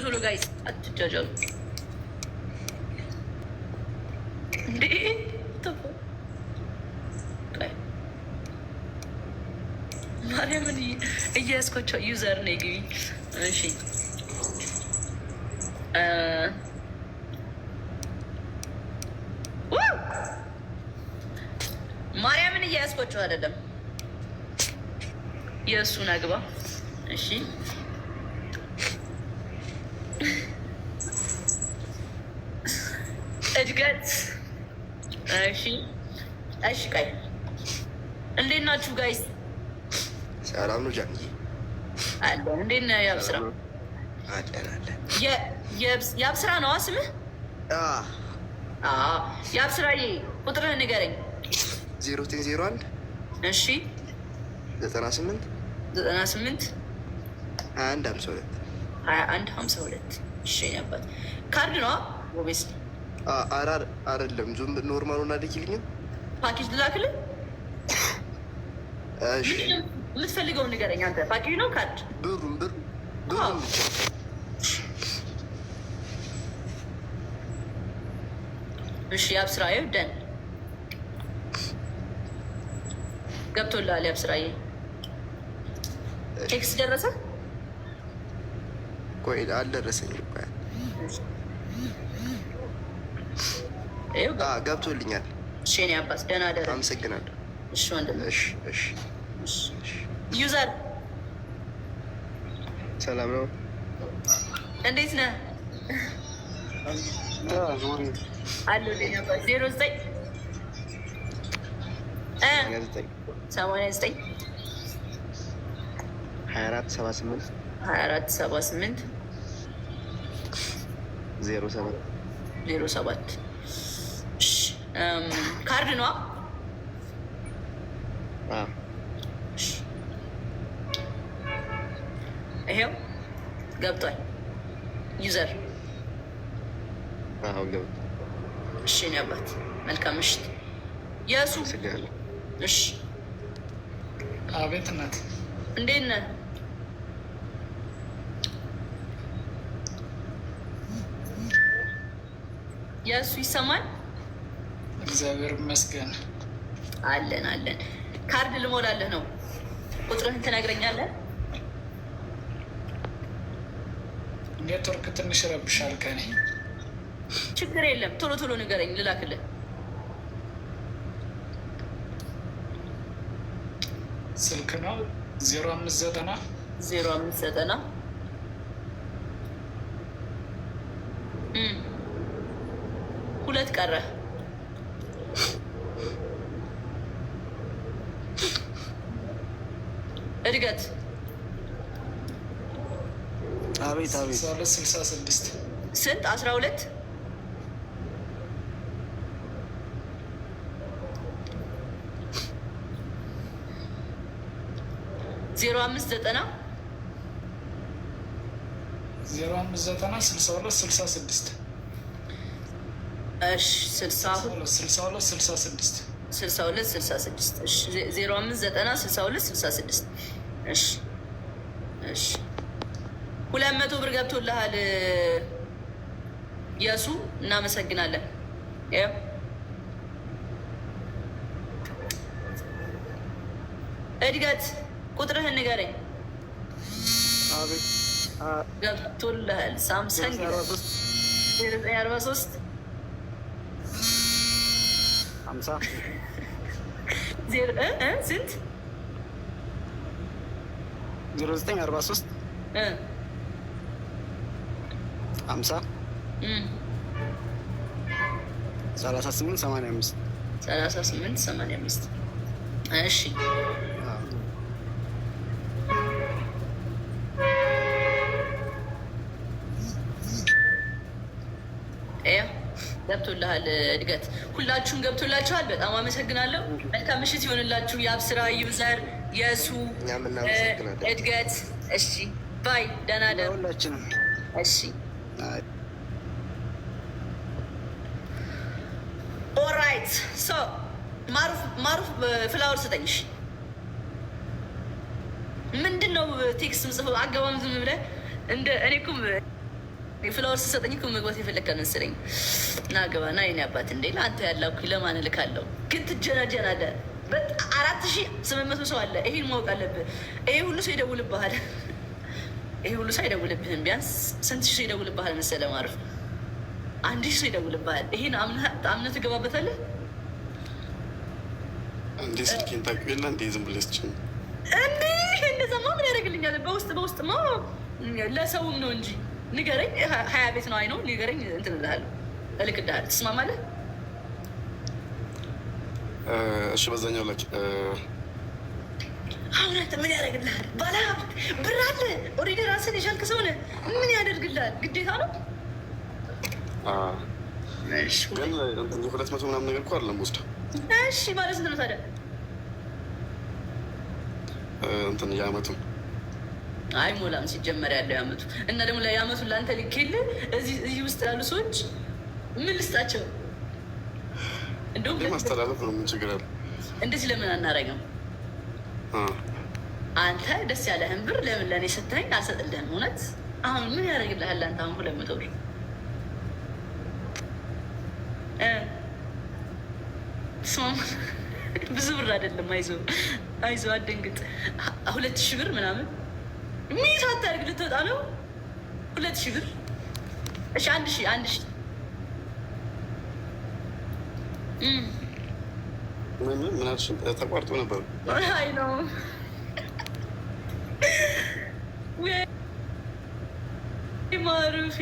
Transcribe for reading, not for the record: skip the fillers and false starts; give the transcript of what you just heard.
ቶሎ ጋይስ አትጃጃሉ እንዴ! ማርያምን እያያዝኳቸው ዩዘር ነው ግቢ። እሺ ማርያምን እያያዝኳቸው አይደለም፣ የእሱን አግባ። እሺ እድገት። እሺ እሺ ቀይ እንዴት ናችሁ ጋይስ? ሰላም ነው ጃንዬ? አለ እንዴት ነው ያብስራ? አደናለን። ያብስራ ነው ስምህ? ያብስራዬ ቁጥርህ ንገረኝ። 0901 እሺ 98 98 21 52 እሺ ነበር። ካርድ ነው ኦቤስ? አይደለም ዙም ኖርማሉን አልልኝም። ፓኬጅ ልላክልህ? እሺ የምትፈልገውን ንገረኝ አንተ። ፓኬጅ ነው ካርድ? ብሩን ብቻ። እሺ ያብስራዬ ደን ገብቶልሃል። ያብስራዬ ቴክስት ደረሰ? ቆይ አልደረሰኝም። ገብቶልኛል። እሺ እኔ አባስ ደህና ደረ። አመሰግናለሁ። እሺ ወንድም። እሺ ዩዘር ሰላም ነው? እንዴት ነህ? አሉ 09 89 24 78 07 ካርድ ነዋ። ይሄው ገብቷል። ዩዘር እሺ እኔ አባት መልካም ምሽት። የሱ እሺ አቤት እናት እንዴት ነህ? የሱ ይሰማል? እግዚአብሔር ይመስገን። አለን ካርድ ልሞላለህ ነው። ቁጥርህን ትነግረኛለህ? ኔትወርክ ትንሽ ረብሻል ከኔ። ችግር የለም ቶሎ ቶሎ ንገረኝ ልላክልህ። ስልክ ነው 0590 0590 ሁለት ቀረ። እድገት አቤት 66 ስንት 12 0590 66 እሺ 62 66 እሺ 0590 62 66 እሺ 200 ብር ገብቶልሃል የሱ። እናመሰግናለን። እድገት ቁጥርህን ንገረኝ። ገብቶልሃል። ሳምሰንግ 43 ስንት 0943 50 38 85 እሺ ገብቶልሃል እድገት። ሁላችሁም ገብቶላችኋል። በጣም አመሰግናለሁ። መልካም ምሽት ይሆንላችሁ። የአብስራ ዩዘር የሱ እድገት። እሺ ባይ ደህና ደሩ ሁላችንም። እሺ ኦራይት ሶ ማሩፍ ፍላወር ስጠኝሽ። ምንድን ነው ቴክስት ምጽፈው? አገባም ዝም ብለህ እንደ እኔ እኮ ፍላወር ስሰጠኝ እኮ መግባት የፈለግከ መሰለኝ። ና ግባ ና የኔ አባት እንዴ ለአንተ ያላኩ ለማን እልካለሁ? ግን ትጀናጀናለህ። በጣም 4800 ሰው አለ። ይሄን ማወቅ አለብህ። ይሄ ሁሉ ሰው ይደውልብሃል። ይሄ ሁሉ ሰው አይደውልብህም። ቢያንስ ስንት ሺህ ሰው ይደውልብሃል መሰለህ? ማረፍ 1000 ሰው ይደውልብሃል። ይሄን አምነህ ትገባበታለህ እንዴ? ስልኬን ታውቂው እንዴ? ዝም ብለሽ እንዴ እንደዛማ ምን ያደርግልኛል? በውስጥማ ለሰውም ነው እንጂ ንገረኝ። 20 ቤት ነው አይነው ንገረኝ። እንትን እልሃለሁ፣ እልክልሃለሁ። ትስማማለህ? እሺ በዛኛው ላይ አሁን አንተ ምን ያደርግልሃል? ባለሀብት ብር አለ ኦልሬዲ ራስን የቻልክ ሰው ነህ። ምን ያደርግልሃል? ግዴታ ነው። ግን 200 ምናምን ነገር እኮ አይደለም ወስደው። እሺ ማለት ስንት ነው ታዲያ? እንትን የአመቱ አይሞላም ሲጀመር ያለው የአመቱ እና ደግሞ የአመቱን ለአንተ ልኬልህ እዚህ ውስጥ ያሉ ሰዎች ምን ልስጣቸው? እንደውም ማስተላለፍ ነው። ምን ችግር አለ? እንደዚህ ለምን አናረግም? አንተ ደስ ያለህን ብር ለምን ለእኔ ስትኝ አልሰጥልህም? እውነት አሁን ምን ያደርግልሃል? አንተ አሁን 200 ብር ብዙ ብር አይደለም። አይዞህ አትደንግጥ። 2000 ብር ምናምን ሚት አታድርግ። ልትወጣ ነው 2000 ብር። እሺ 1000 ምናችን ተቋርጦ ነበር። አይ ነው ማሩፌ